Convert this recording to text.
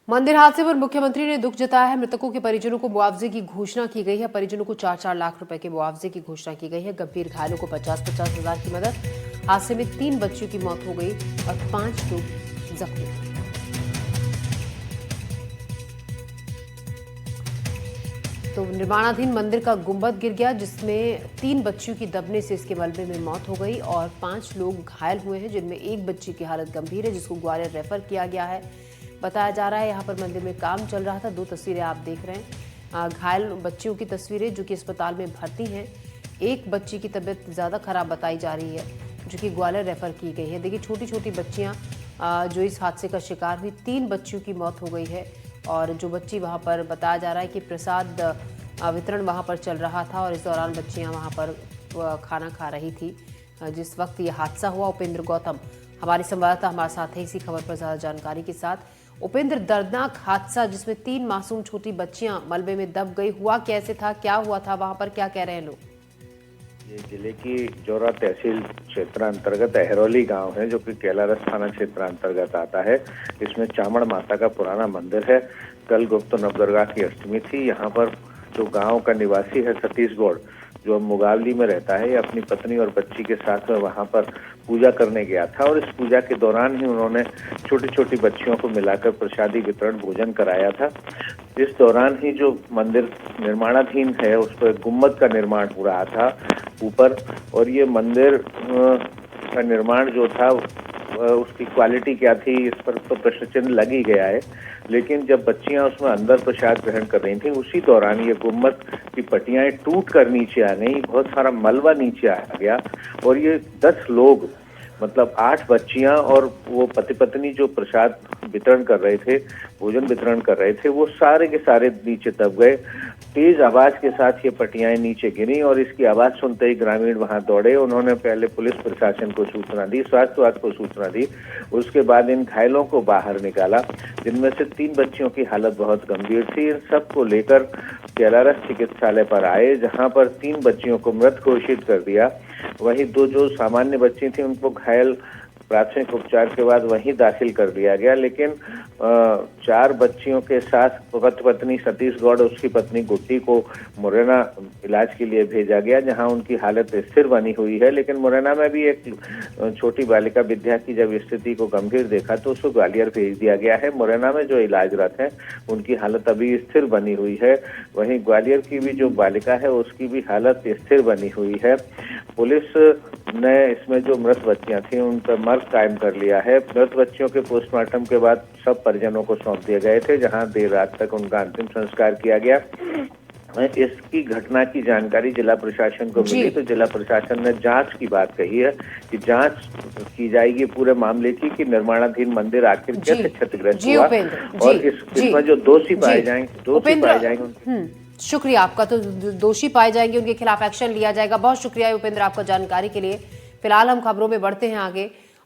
मंदिर हादसे पर मुख्यमंत्री ने दुख जताया है। मृतकों के परिजनों को मुआवजे की घोषणा की गई है। परिजनों को 4-4 लाख रुपए के मुआवजे की घोषणा की गई है। गंभीर घायलों को 50-50 हजार की मदद। हादसे में 3 बच्चियों की मौत हो गई और 5 लोग जख्मी। तो निर्माणाधीन मंदिर का गुंबद गिर गया, जिसमें 3 बच्चियों की दबने से इसके मलबे में मौत हो गई और 5 लोग घायल हुए हैं, जिनमें एक बच्ची की हालत गंभीर है, जिसको ग्वालियर रेफर किया गया है। बताया जा रहा है यहाँ पर मंदिर में काम चल रहा था। 2 तस्वीरें आप देख रहे हैं, घायल बच्चियों की तस्वीरें जो कि अस्पताल में भर्ती हैं। एक बच्ची की तबीयत ज़्यादा खराब बताई जा रही है, जो कि ग्वालियर रेफर की गई है। देखिए, छोटी छोटी बच्चियाँ जो इस हादसे का शिकार हुई, 3 बच्चियों की मौत हो गई है और जो बच्ची वहाँ पर बताया जा रहा है कि प्रसाद वितरण वहाँ पर चल रहा था और इस दौरान बच्चियाँ वहाँ पर खाना खा रही थी जिस वक्त ये हादसा हुआ। उपेंद्र गौतम हमारे संवाददाता हमारे साथ है इसी खबर पर ज़्यादा जानकारी के साथ। उपेंद्र, दर्दनाक हादसा जिसमें 3 मासूम छोटी बच्चियां मलबे में दब गई, हुआ कैसे था, क्या हुआ था वहां पर, क्या कह रहे हैं लोग? ये जिले की जौरा तहसील क्षेत्र अंतर्गत अहरौली गांव है, जो कि केलारस थाना क्षेत्र अंतर्गत आता है। इसमें चामड़ माता का पुराना मंदिर है। कल गुप्त नवदुर्गा की अष्टमी थी। यहाँ पर जो गांव का निवासी है सतीश गौड़, जो मुगावली में रहता है, अपनी पत्नी और बच्ची के साथ में वहां पर पूजा करने गया था और इस पूजा के दौरान ही उन्होंने छोटी छोटी बच्चियों को मिलाकर प्रसादी वितरण भोजन कराया था। इस दौरान ही जो मंदिर निर्माणाधीन है उस पर गुम्बद का निर्माण हो रहा था ऊपर, और ये मंदिर का निर्माण जो था उसकी क्वालिटी क्या थी इस पर तो प्रश्न चिन्ह लग ही गया है। लेकिन जब बच्चियां उसमें अंदर प्रसाद ग्रहण कर रही थी, उसी दौरान ये गुम्बद की पट्टियां टूट कर नीचे आ गई, बहुत सारा मलबा नीचे आ गया और ये 10 लोग, मतलब 8 बच्चियां और वो पति पत्नी जो प्रसाद वितरण कर रहे थे, भोजन वितरण कर रहे थे, वो सारे के सारे नीचे दब गए। तेज आवाज के साथ ये पट्टियां नीचे गिरी और इसकी आवाज सुनते ही ग्रामीण वहां दौड़े। उन्होंने पहले पुलिस प्रशासन को सूचना दी, स्वास्थ्य विभाग को सूचना दी। उसके बाद इन घायलों को बाहर निकाला, जिनमें से 3 बच्चियों की हालत बहुत गंभीर थी। इन सबको लेकर केलारस चिकित्सालय पर आए, जहां पर 3 बच्चियों को मृत घोषित कर दिया। वहीं 2 जो सामान्य बच्ची थी उनको घायल प्राथमिक उपचार के बाद वहीं दाखिल कर दिया गया। लेकिन 4 बच्चियों के साथ पत्नी सतीश गौड़, उसकी पत्नी गुड्डी को मुरैना इलाज के लिए भेजा गया, जहां उनकी हालत स्थिर बनी हुई है। लेकिन मुरैना में भी एक छोटी बालिका विद्या की जब स्थिति को गंभीर देखा तो उसको ग्वालियर भेज दिया गया है। मुरैना में जो इलाजरत है उनकी हालत अभी स्थिर बनी हुई है। वहीं ग्वालियर की भी जो बालिका है उसकी भी हालत स्थिर बनी हुई है। पुलिस ने इसमें जो मृत बच्चियां थी उन पर मर्ग कायम कर लिया है। मृत बच्चियों के पोस्टमार्टम के बाद सब परिजनों को सौंप दिए गए थे, जहां देर रात तक उनका अंतिम संस्कार किया गया। इसकी घटना की जानकारी जिला प्रशासन को मिली तो जिला प्रशासन ने जांच की बात कही है कि जांच की जाएगी पूरे मामले की, कि निर्माणाधीन मंदिर आखिर कैसे क्षतिग्रस्त हुआ और इसमें जो दोषी पाए जाएंगे शुक्रिया आपका। तो दोषी पाए जाएंगे उनके खिलाफ एक्शन लिया जाएगा। बहुत शुक्रिया उपेंद्र आपका जानकारी के लिए। फिलहाल हम खबरों में बढ़ते हैं आगे।